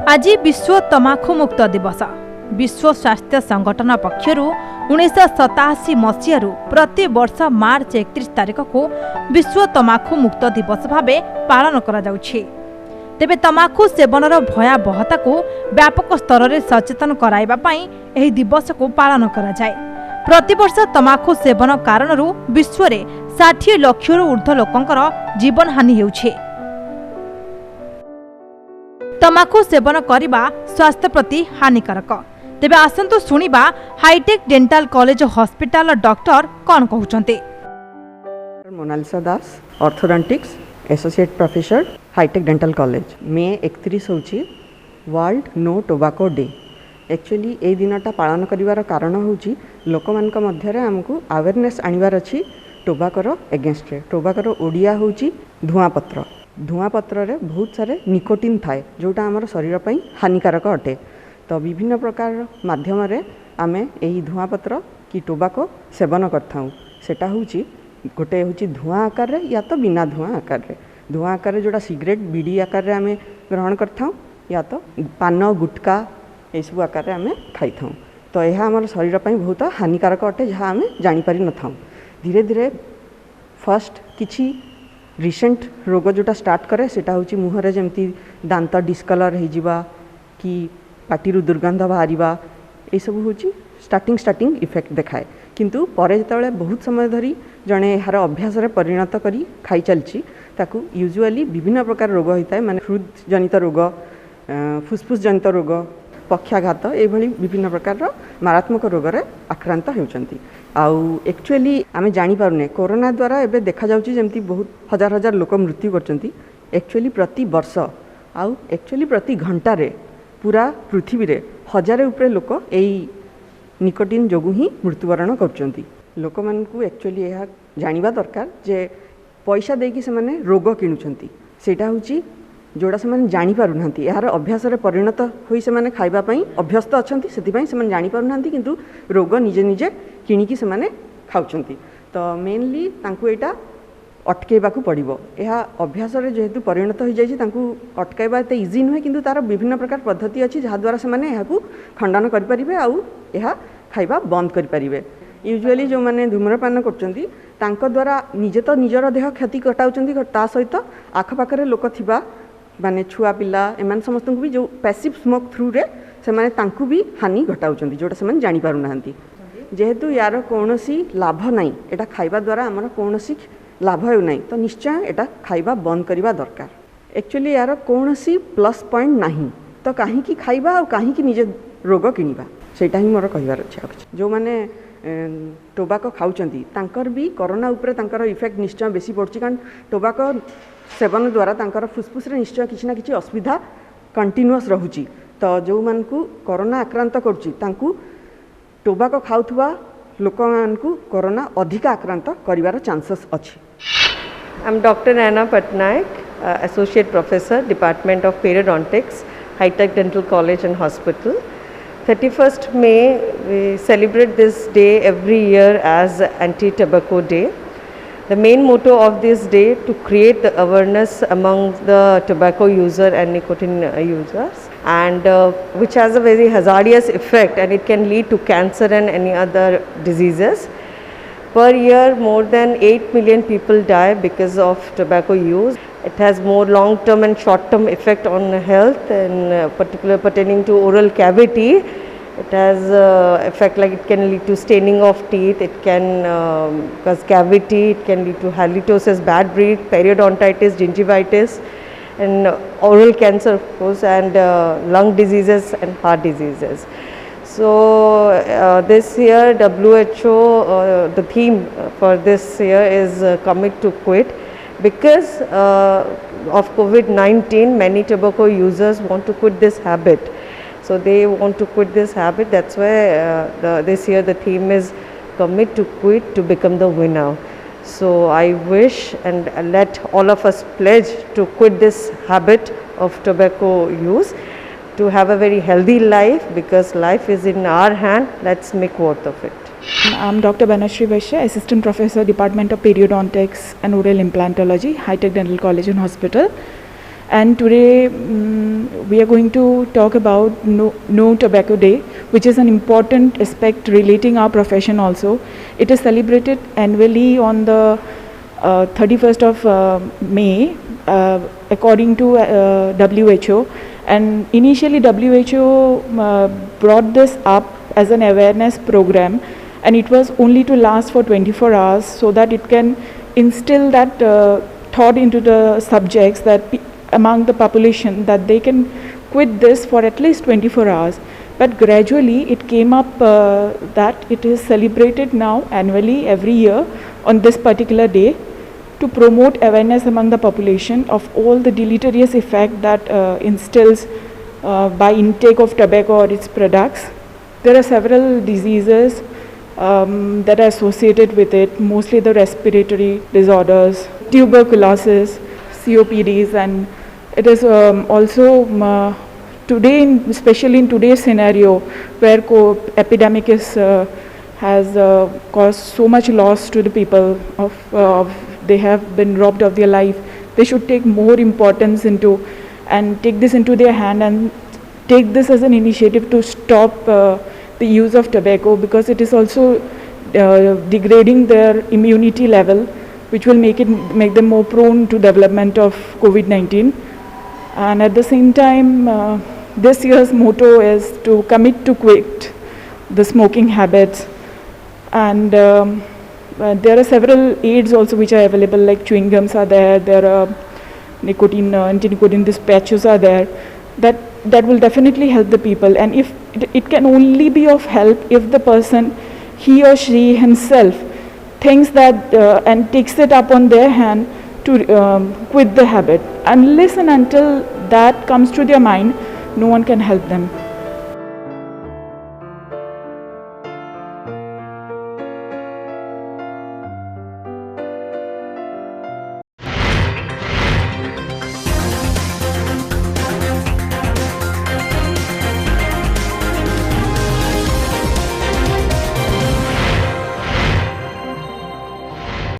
आज विश्व तमाखु मुक्त दिवस। विश्व स्वास्थ्य संगठन पक्षर 1987 मसीह प्रति वर्ष मार्च 31 तारिख को विश्व तमाखु मुक्त दिवस भाव पालन करा जाउछि। तेबे तमाखु सेवनर भयावहता को व्यापक स्तर में सचेतन कराइबा पई एही दिवस को पालन करा जाए। प्रतिवर्ष तमाखु सेवन कारण विश्व में 60 लाख ऊर्ध्व लोकंकर जीवन हानि हेउछि। तमाखु सेवन करने स्वास्थ्य प्रति हानिकारक। तेबे आसंतु सुनिबा Hi-Tech dental college hospital doctor कौन कहउचंते। Monalisa Das, orthodontics associate professor, Hi-Tech dental college. May 31 होची World No Tobacco Day. Actually ए दिनटा पालन करिवार कारण होची लोकमानक मध्यरे हमकु अवेयरनेस आनिवार अछि टोबाकोर एगेंस्ट। टोबाकोर ओडिया होची धुआपत्र। धुआपत्र रे बहुत सारे निकोटिन थाए जोटा हमर शरीर पई हानिकारक अटे। तो विभिन्न प्रकार माध्यम रे आमे एही धुआपत्र कि टोबाको सेवन करथाउ। सेटा होची गोटे होची धुआं आकार रे या तो बिना धुआं आकार रे। धुआं आकार रे जोटा सिगरेट बीड़ी आकार रे आमे ग्रहण करथाउ या तो पान गुटका ए सब आकार रे आमे खाइथाउ। तो यह हमर शरीर पई बहुत हानिकारक अटे जहाँ आमे जानि पारि नथाउ। धीरे धीरे फर्स्ट किछि रिसेंट रोग जोटा स्टार्ट करे सेटा होची मुहरे जेमती दांत डिस्कलर हो जिबा कि पाटिरु दुर्गंध बाहरिबा ए सब होची स्टार्टिंग इफेक्ट देखाए। किंतु परे जेतबेले बहुत समय धरी जणे यार अभ्यास रे परिणत करी खाई चलची ताकू यूजुअली विभिन्न प्रकार रोग होता है, माने हृद जनित रोग, फुसफुस जनित रोग, पक्षाघात एभली विभिन्न प्रकार मारात्मक रोग रे आक्रांत होउचंती। आउ एक्चुअली आमे जानि पारुने कोरोना द्वारा एबे देखा जाउची जेमती बहुत हजार हजार लोक मृत्यु करचंती। एक्चुअली प्रति वर्ष आउ एक्चुअली प्रति घंटा रे पूरा पृथ्वी रे हजार ऊपर लोक एई निकोटिन जोगु ही मृत्युवरण करचंती। लोक मानकू एक्चुअली यह जानिबा दरकार जे पैसा देकी से माने रोग किणुचंती सेटा होची जोड़ा से माने जानि पारु नांती। यार अभ्यास रे परिणत होई से माने खाइबा पई अभ्यस्त अछंती, सेति पई से माने जानि पारु नांती किंतु रोग निजे निजे किणिकी से माने खाउचंती। तो मेनली तांकू एटा अटकेबाकू पड़िबो। यह अभ्यास रे जेहेतु परिणत हो जाइछि तांकू अटकाइबा एते इजी नुहे, किंतु तार विभिन्न प्रकार पद्धति अछि जहा द्वारा से माने यहाकू खंडन करि परिबे आउ यह खाइबा बंद करि परिबे। यूजुअली जो माने धूम्रपान करचंती तांको द्वारा निजे तो निजर देह क्षति घटाउचंती, ता सहित आखपाखरे लोक थिबा माने छुआ पिला एमान समस्त भी जो पैसिव स्मोक थ्रू रे से माने तांकू भी हानि घटाउचंती जोटा से माने जानि पारु नाहंती। जेहेतु यार कोनोसी लाभ नाही, एटा खाइबा द्वारा हमर कोनोसी लाभ हेउ नाही, तो निश्चय एटा खाइबा बंद करिबा दरकार। एक्चुअली यार कोनोसी प्लस पॉइंट नाही, तो काहे की खाइबा और काहे की निजे रोग किनिबा सेटा ही मोर कहिबार अछि। जो माने टोबाको खाउचंती तांकर भी कोरोना ऊपर तांकर इफेक्ट निश्चय बेसी पड़छि, कारण टोबाको सेवन द्वारा तांकर फुसफुस रे निश्चय किछि ना किछि असुविधा कंटिन्यूअस रहुछि। तो जो मानकू कोरोना आक्रांत करछि तांकू टोबाको खाउथुवा लोकमानकू कोरोना अधिक आक्रांत करिवार चांसेस अछि। I'm Dr. Anna Patnaik, Associate Professor, Department of Periodontics, High-Tech Dental College and Hospital. 31st May, we celebrate this day every year as Anti-Tobacco Day. The main motto of this day to create the awareness among the tobacco user and nicotine users, and which has a very hazardous effect and it can lead to cancer and any other diseases. Per year, more than 8 million people die because of tobacco use. It has more long-term and short-term effect on health, and particularly pertaining to oral cavity. It has effect like it can lead to staining of teeth, it can cause cavity, it can lead to halitosis, bad breath, periodontitis, gingivitis, and oral cancer of course, and lung diseases and heart diseases. So this year WHO, the theme for this year is commit to quit. Because of COVID-19, many tobacco users want to quit this habit. So they want to quit this habit. That's why this year the theme is commit to quit to become the winner. So I wish and let all of us pledge to quit this habit of tobacco use, to have a very healthy life, because life is in our hand. Let's make worth of it. I'm Dr. Banashri Vaishya, Assistant Professor, Department of Periodontics and Oral Implantology, High-Tech Dental College and Hospital. And today we are going to talk about no Tobacco Day, which is an important aspect relating our profession also. It is celebrated annually on the 31st of May according to WHO, and initially WHO brought this up as an awareness program, and it was only to last for 24 hours so that it can instill that thought into the subjects that among the population that they can quit this for at least 24 hours. But gradually it came up that it is celebrated now annually every year on this particular day to promote awareness among the population of all the deleterious effect that instills by intake of tobacco or its products. There are several diseases that are associated with it, mostly the respiratory disorders, tuberculosis, COPDs, and it is also today, especially in today's scenario, where epidemic is has caused so much loss to the people of they have been robbed of their life. They should take more importance into and take this into their hand and take this as an initiative to stop the use of tobacco, because it is also degrading their immunity level, which will make them more prone to development of COVID-19. And at the same time, this year's motto is to commit to quit the smoking habits. And there are several aids also which are available, like chewing gums are there, there are anti-nicotine these patches are there, that will definitely help the people. And if it can only be of help if the person, he or she himself, thinks that and takes it up on their hand to quit the habit. Unless and until that comes to their mind, no one can help them.